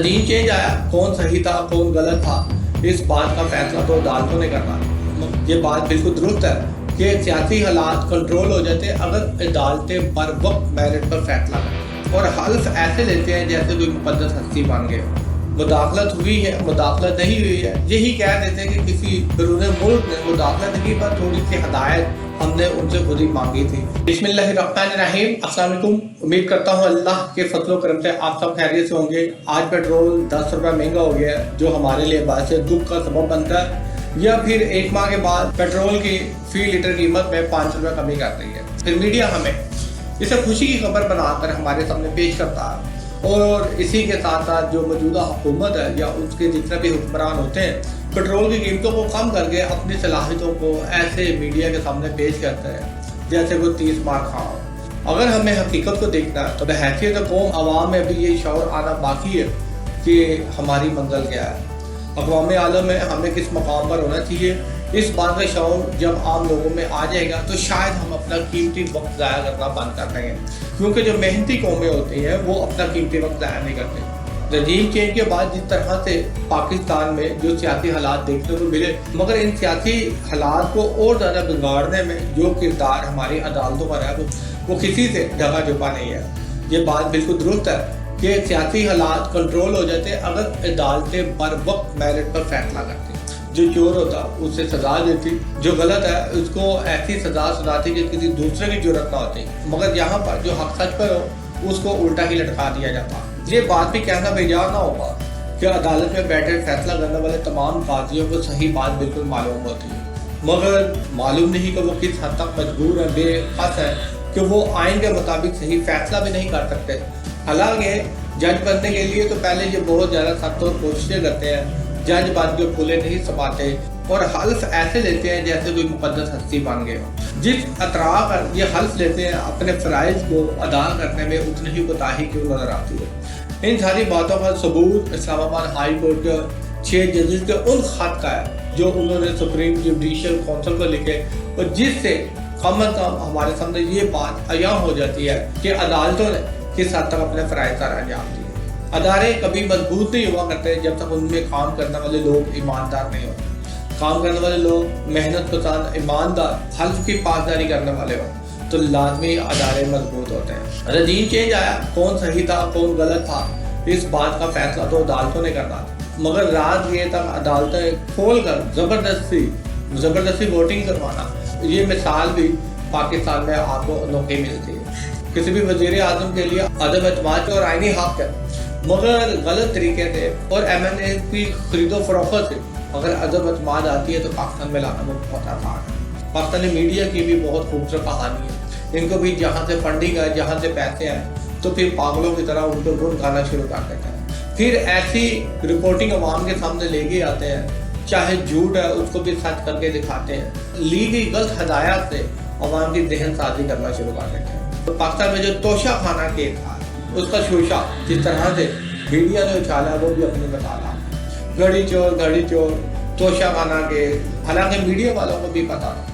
रजीम change आया, कौन सही था कौन गलत था, इस बात का फैसला तो अदालतों ने करना। ये बात बिल्कुल दुरुस्त है कि सियासी हालात कंट्रोल हो जाते हैं अगर अदालतें बर वक्त मेरिट पर फैसला करें और हल्फ ऐसे लेते हैं जैसे कोई मुकद्दस हस्ती बन गए। मुदाखलत हुई है, मुदाखलत नहीं हुई है, यही कह देते हैं कि किसी बैरून मुल्क ने मुदाखलत की पर थोड़ी सी हदायत हमने उनसे खुद ही मांगी थी। बिस्मिल्लाहिर्रहमानिर्रहीम, अस्सलाम वालेकुम। उम्मीद करता हूँ अल्लाह के फजल करम से आप सब खैरियत से होंगे। आज पेट्रोल 10 रुपये महंगा हो गया है, जो हमारे लिए बात दुख का सबब बनता है, या फिर एक माह के बाद पेट्रोल की फी लीटर कीमत में 5 रुपये कमी कर रही है। फिर मीडिया हमें इसे खुशी की खबर बनाकर हमारे सामने पेश करता है और इसी के साथ साथ जो मौजूदा हुकूमत है या उसके जितने भी हुक्मरान होते हैं पेट्रोल की कीमतों को कम करके अपनी सलाहियतों को ऐसे मीडिया के सामने पेश करते हैं जैसे वो 30 मार खा। अगर हमें हकीकत को देखना है तो बहैसियत कौम आवाम में भी ये शौर आना बाकी है कि हमारी मंजिल क्या है, अक़वाम आलम में हमें किस मकाम पर होना चाहिए। इस बात का शौर जब आम लोगों में आ जाएगा तो शायद हम अपना कीमती वक्त ज़ाया करना बंद कर देंगे, क्योंकि जो मेहनती कौमें होती हैं वो अपना कीमती वक्त ज़ाया नहीं करते। रजीम चेंज के बाद जिस तरह से पाकिस्तान में जो सियासी हालात देखने को मिले, मगर इन सियासी हालात को और ज़्यादा बिगाड़ने में जो किरदार हमारी अदालतों का है वो किसी से ढका छुपा नहीं है। ये बात बिल्कुल दुरुस्त है कि सियासी हालात कंट्रोल हो जाते हैं अगर अदालतें बर वक्त मेरिट पर फैसला करती। जो चोर होता उसे सजा देती, जो गलत है उसको ऐसी सजा सुनाती कि किसी दूसरे की जरूरत ना होती, मगर यहाँ पर जो हक सच पर हो उसको उल्टा ही लटका दिया जाता। ये बात भी कहना बेजार ना होगा कि अदालत में बैठे फैसला करने वाले तमाम काजियों को सही बात बिल्कुल मालूम होती है, मगर मालूम नहीं कि वो किस हद तक मजबूर है, बेखस है कि वो आइन के मुताबिक सही फैसला भी नहीं कर सकते। हालांकि जज बनने के लिए तो पहले ये बहुत ज़्यादा सख्त और कोशिशें करते हैं, जज बन के खुले नहीं समाते और हल्फ ऐसे लेते हैं जैसे कोई मुकद्दस हस्ती बन गए हो। जिस अतरा पर ये हल्फ लेते हैं अपने फ़राइज़ को अदा करने में उतनी ही कोताही क्यों नजर आती है। इन सारी बातों का सबूत इस्लामाबाद हाई कोर्ट के 6 जजेस के उन खत का है जो उन्होंने सुप्रीम जुडिशल काउंसिल को लिखे और जिससे कम अज़ कम हमारे सामने ये बात अया हो जाती है कि अदालतों ने किस हद तक अपने फ़राइज़ का अंजाम दिए। अदारे कभी मजबूत नहीं हुआ करते जब तक उनमें काम करने वाले लोग ईमानदार नहीं होते। काम करने वाले लोग मेहनत पसंद, ईमानदार, हल्फ की पासदारी करने वाले हो तो लाजमी अदारे मजबूत होते हैं। रजीम चेंज आया, कौन सही था कौन गलत था, इस बात का फैसला तो अदालतों ने करना था, मगर रात ये तक अदालतें खोल कर ज़बरदस्ती वोटिंग करवाना, ये मिसाल भी पाकिस्तान में आपको अनोखी मिलती है। किसी भी वज़ीर आज़म के लिए अदम एतमाद और आइनी हक है, मगर गलत तरीके से और MNA की खरीदो फरोख्त से अगर अदम एतमाद आती है तो पाकिस्तान में लाना वो बहुत आसान है। पाकिस्तानी मीडिया की भी बहुत खूबसूरत कहानी है, इनको भी जहाँ से फंडिंग है, जहाँ से पैसे आए तो फिर पागलों की तरह उनको गुण गाना शुरू कर देते हैं, फिर ऐसी रिपोर्टिंग अवाम के सामने लेके आते हैं, चाहे झूठ है उसको भी सच करके दिखाते हैं, ली गई गलत हदायत से अवाम की जहन साजी करना शुरू कर देते हैं। तो पाकिस्तान में जो तोशा खाना केस था उसका शोशा जिस तरह से मीडिया ने उछाला वो भी अपनी बताना, घड़ी चोर तोशा खाना केस। हालांकि मीडिया वालों को भी पता था,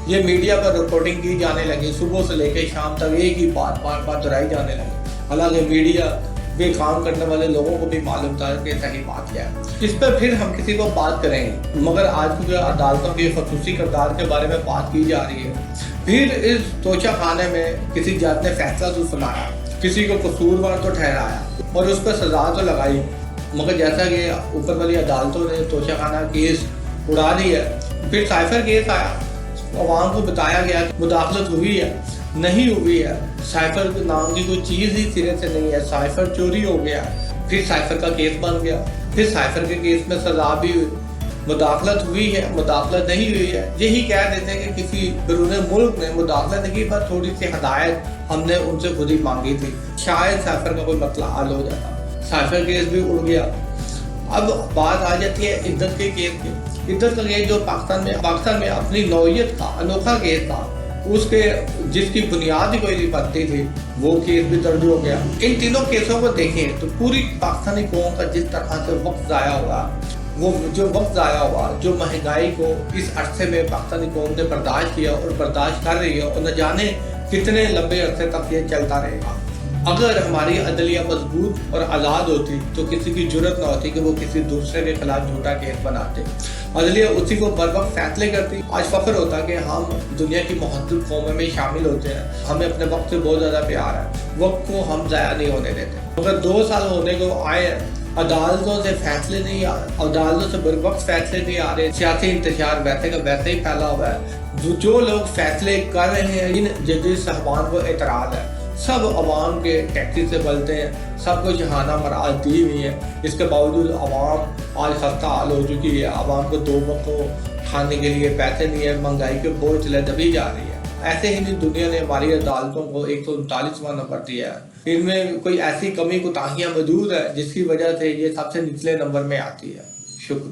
ये मीडिया पर रिपोर्टिंग की जाने लगी, सुबह से लेकर शाम तक एक ही बात बार दोहराई जाने लगी। हालांकि मीडिया में काम करने वाले लोगों को भी मालूम था कि सही बात क्या है। इस पर फिर हम किसी को बात करेंगे, मगर आज की अदालतों के खसूसी किरदार के बारे में बात की जा रही है। फिर इस तोशा खाने में किसी जज ने फैसला तो सुनाया, किसी को कसूरवार तो ठहराया और उस पर सजा तो लगाई, मगर जैसा कि ऊपर वाली अदालतों ने तोशा खाना केस उड़ा दी है, फिर साइफर केस आया, अवाम को बताया गया कि मुदाखलत हुई है नहीं हुई है, साइफर नाम की कोई चीज़ ही सिरे से नहीं है, साइफर चोरी हो गया, फिर साइफर का केस बन गया, फिर साइफर के केस में सजा भी हुई, मुदाखलत हुई है मुदाखलत नहीं हुई है, यही कह देते हैं कि किसी बैरून मुल्क ने मुदाखलत की पर थोड़ी सी हदायत हमने उनसे खुद ही मांगी थी, शायद साइफर का कोई मसला हल हो जाता। साइफर केस भी उड़ गया। अब बात आ जाती है इद्दत के केस की। इद्दत का केस जो पाकिस्तान में अपनी नौयत का अनोखा केस था, उसके जिसकी बुनियाद ही कोई नहीं बनती थी, वो केस भी दर्ज हो गया। इन तीनों केसों को देखें तो पूरी पाकिस्तानी कौम का जिस तरह से वक्त ज़ाया हुआ, वो जो वक्त ज़ाया हुआ, जो महंगाई को इस अरसे में पाकिस्तानी कौम ने बर्दाश्त किया और बर्दाश्त कर रही है और न जाने कितने लंबे अरसे तक ये चलता रहेगा। اگر ہماری عدلیہ مضبوط اور آزاد ہوتی تو کسی کی جرت نہ ہوتی کہ وہ کسی دوسرے کے خلاف جھوٹا کیس بناتے. عدلیہ اسی کو بر وقت فیصلے کرتی. آج فخر ہوتا کہ ہم دنیا کی مہذب قوموں میں شامل ہوتے ہیں. ہمیں اپنے وقت سے بہت زیادہ پیار ہے. وقت کو ہم ضائع نہیں ہونے دیتے. اگر 2 سال ہونے کو آئے, عدالتوں سے فیصلے نہیں آ رہے, عدالتوں سے بر وقت فیصلے نہیں آ رہے, سیاسی انتشار ویسے کا ویسے ہی پھیلا ہوا ہے. جو لوگ فیصلے کر رہے ہیں ان ججز صاحبان کو اعتراض ہے. سب عوام کے ٹیکسی سے بلتے ہیں, سب کو جہانہ مراد دی ہوئی ہے. اس کے باوجود عوام آج خستہ حال ہو چکی ہے. عوام کو 2 وقت کھانے کے لیے پیسے نہیں ہے, مہنگائی کے بوجھ چلے دبی جا رہی ہے. ایسے ہی دنیا نے ہماری عدالتوں کو 139واں نمبر دیا ہے. ان میں کوئی ایسی کمی کوتاہیاں موجود ہے جس کی وجہ سے یہ سب سے نچلے نمبر میں آتی ہے. شکریہ.